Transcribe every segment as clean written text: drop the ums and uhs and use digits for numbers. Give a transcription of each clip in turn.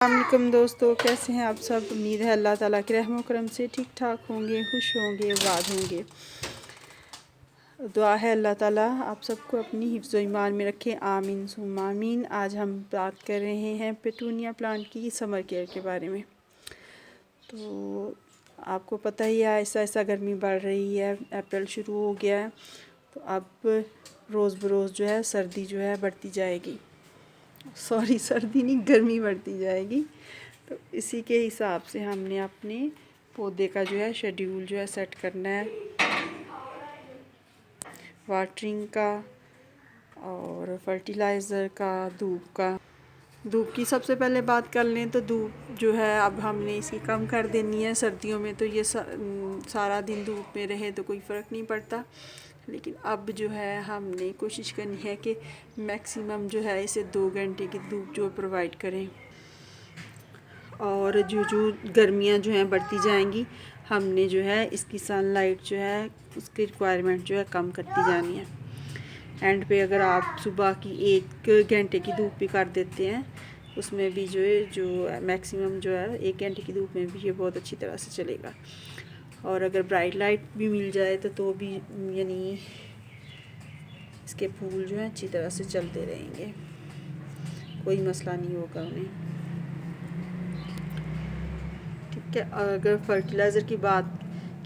अस्सलामुअलैकुम दोस्तों, कैसे हैं आप सब। उम्मीद है अल्लाह ताला के रहम करम से ठीक ठाक होंगे, खुश होंगे, आबाद होंगे। दुआ है अल्लाह ताला आप सबको अपनी हिफ्ज़ व ईमान में रखे, आमीन सुम्मा आमीन। आज हम बात कर रहे हैं पेटूनिया प्लांट की समर केयर के बारे में। तो आपको पता ही है ऐसा ऐसा गर्मी बढ़ रही है, अप्रैल शुरू हो गया है, तो अब रोज़ बरोज़ जो है सर्दी जो है बढ़ती जाएगी। सर्दी नहीं, गर्मी बढ़ती जाएगी। तो इसी के हिसाब से हमने अपने पौधे का जो है शेड्यूल जो है सेट करना है, वाटरिंग का और फर्टिलाइज़र का, धूप की सबसे पहले बात कर लें तो धूप जो है अब हमने इसकी कम कर देनी है। सर्दियों में तो ये सारा दिन धूप में रहे तो कोई फ़र्क नहीं पड़ता, लेकिन अब जो है हमने कोशिश करनी है कि मैक्सिमम जो है इसे 2 घंटे की धूप जो प्रोवाइड करें। और जो गर्मियाँ जो हैं बढ़ती जाएंगी, हमने जो है इसकी सनलाइट जो है उसकी रिक्वायरमेंट जो है कम करती जानी है। एंड पे अगर आप सुबह की 1 घंटे की धूप भी कर देते हैं, उसमें भी जो मैक्सिमम जो है 1 घंटे की धूप में भी ये बहुत अच्छी तरह से चलेगा। और अगर ब्राइट लाइट भी मिल जाए तो भी यानी इसके फूल जो हैं अच्छी तरह से चलते रहेंगे, कोई मसला नहीं होगा उन्हें। ठीक है। अगर फर्टिलाइज़र की बात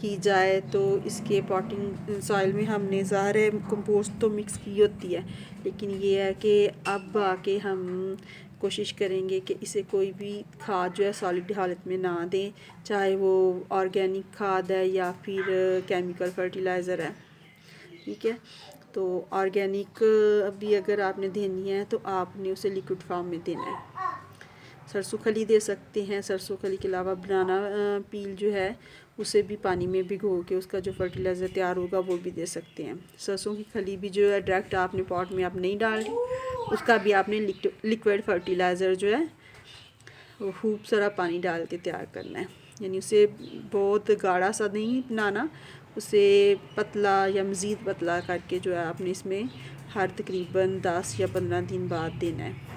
की जाए तो इसके पॉटिंग सॉइल में हमने ज़ाहिर है कंपोस्ट तो मिक्स की होती है, लेकिन ये है कि अब आके हम कोशिश करेंगे कि इसे कोई भी खाद जो है सॉलिड हालत में ना दें, चाहे वो ऑर्गेनिक खाद है या फिर केमिकल फर्टिलाइज़र है। ठीक है। तो ऑर्गेनिक अभी अगर आपने देनी है तो आपने उसे लिक्विड फॉर्म में देना है। सरसों खली दे सकते हैं, सरसों खली के अलावा बनाना पील जो है उसे भी पानी में भिगो के उसका जो फर्टिलाइज़र तैयार होगा वो भी दे सकते हैं। सरसों की खली भी जो है डायरेक्ट आपने पॉट में आप नहीं डालनी, उसका भी आपने लिक्विड फर्टिलाइज़र जो है वो खूब सारा पानी डाल के तैयार करना है। यानी उसे बहुत गाढ़ा सा नहीं बनाना, उसे पतला या मज़ीद पतला करके जो है आपने इसमें हर तकरीबन 10 या 15 दिन बाद देना है।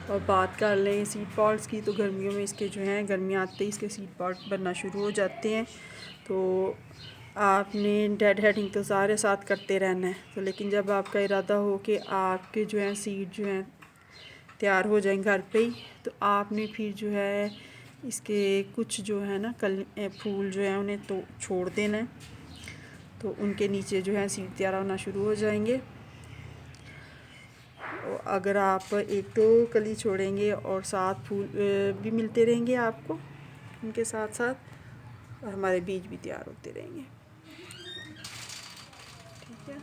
और बात कर लें सीड पॉट्स की, तो गर्मियों में इसके जो हैं गर्मियाँ आते ही इसके सीड पॉट बनना शुरू हो जाते हैं। तो आपने डेड हेडिंग तो सारे साथ करते रहना है। तो लेकिन जब आपका इरादा हो कि आपके जो हैं सीड जो हैं तैयार हो जाएं घर पे ही, तो आपने फिर जो है इसके कुछ जो है ना फूल जो हैं उन्हें तो छोड़ देना है, तो उनके नीचे जो है सीड तैयार होना शुरू हो जाएंगे। अगर आप 1-2 कली छोड़ेंगे और 7 फूल भी मिलते रहेंगे आपको उनके साथ साथ, और हमारे बीज भी तैयार होते रहेंगे। ठीक है,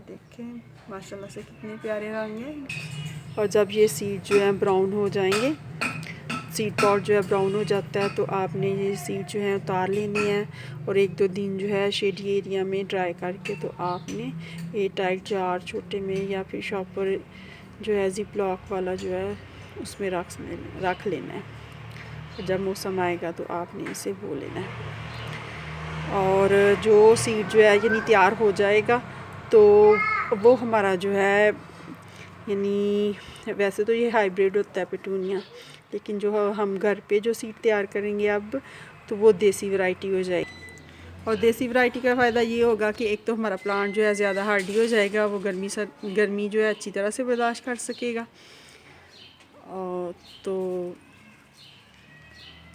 देखें माशाल्लाह से कितने प्यारे रंग हैं। और जब ये सीड जो है ब्राउन हो जाएंगे, सीड पॉट जो है ब्राउन हो जाता है, तो आपने ये सीड जो है उतार लेनी है और 1-2 दिन जो है शेडी एरिया में ड्राई करके तो आपने एक टाइट जार छोटे में या फिर शॉपर जो है जिप लॉक वाला जो है उसमें रख लेना है। जब मौसम आएगा तो आपने इसे बो लेना है। और जो सीड जो है यानी तैयार हो जाएगा तो वो हमारा जो है यानी वैसे तो ये हाइब्रिड होता है पेटूनिया, लेकिन जो हम घर पे जो सीड तैयार करेंगे अब, तो वो देसी वैरायटी हो जाएगी। और देसी वैरायटी का फ़ायदा ये होगा कि एक तो हमारा प्लांट जो है ज़्यादा हार्डी हो जाएगा, वो गर्मी जो है अच्छी तरह से बर्दाश्त कर सकेगा। और तो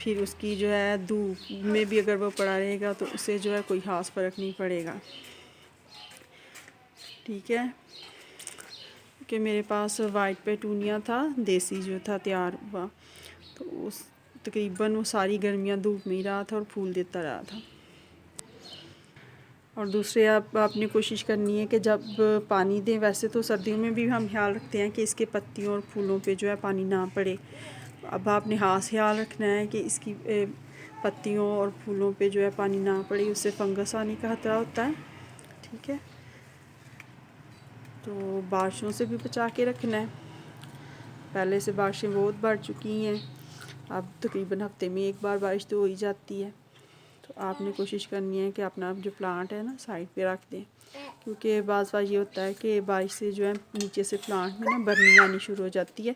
फिर उसकी जो है धूप में भी अगर वो पड़ा रहेगा तो उससे जो है कोई ख़ास फ़र्क नहीं पड़ेगा। ठीक है, कि मेरे पास वाइट पेटूनिया था देसी जो था तैयार हुआ, तो उस तकरीबन वो सारी गर्मियाँ धूप में ही रहा था और फूल देता रहा था। और दूसरे आपने कोशिश करनी है कि जब पानी दें, वैसे तो सर्दियों में भी हम ख्याल रखते हैं कि इसके पत्तियों और फूलों पे जो है पानी ना पड़े। अब आपने खास ख्याल रखना है कि इसकी पत्तियों और फूलों पे जो है पानी ना पड़े, उससे फंगस आने का खतरा होता है। ठीक है, तो बारिशों से भी बचा के रखना है। पहले से बारिशें बहुत बढ़ चुकी हैं, अब तकरीबन हफ्ते में 1 बार बारिश तो हो ही जाती है। तो आपने कोशिश करनी है कि अपना जो प्लांट है ना साइड पे रख दें, क्योंकि बाज़ बार ये होता है कि बारिश से जो है नीचे से प्लांट में ना बर्निंग आनी शुरू हो जाती है।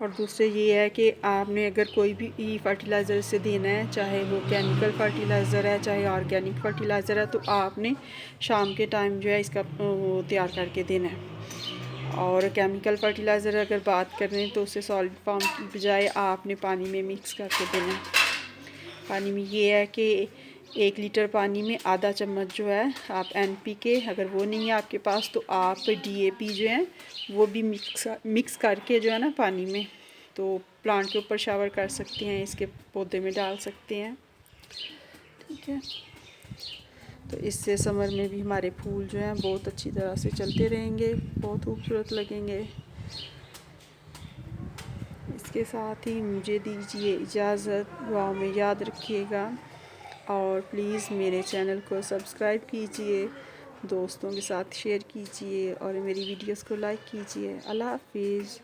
और दूसरे ये है कि आपने अगर कोई भी फर्टिलाइज़र से देना है, चाहे वो केमिकल फर्टिलाइज़र है चाहे ऑर्गेनिक फर्टिलाइज़र है, तो आपने शाम के टाइम जो है इसका वो तैयार करके देना है। और केमिकल फर्टिलाइज़र अगर बात करें तो उसे सॉलिड फॉर्म की बजाय आपने पानी में मिक्स करके देना है। पानी में ये है कि 1 लीटर पानी में आधा चम्मच जो है आप NPK, अगर वो नहीं है आपके पास तो आप DAP जो है वो भी मिक्स करके जो है ना पानी में, तो प्लांट के ऊपर शावर कर सकते हैं, इसके पौधे में डाल सकते हैं। ठीक है, तो इससे समर में भी हमारे फूल जो हैं बहुत अच्छी तरह से चलते रहेंगे, बहुत खूबसूरत लगेंगे। इसके साथ ही मुझे दीजिए इजाज़त, दुआओं में याद रखिएगा और प्लीज़ मेरे चैनल को सब्सक्राइब कीजिए, दोस्तों के साथ शेयर कीजिए और मेरी वीडियोस को लाइक कीजिए। अल्लाह हाफिज़।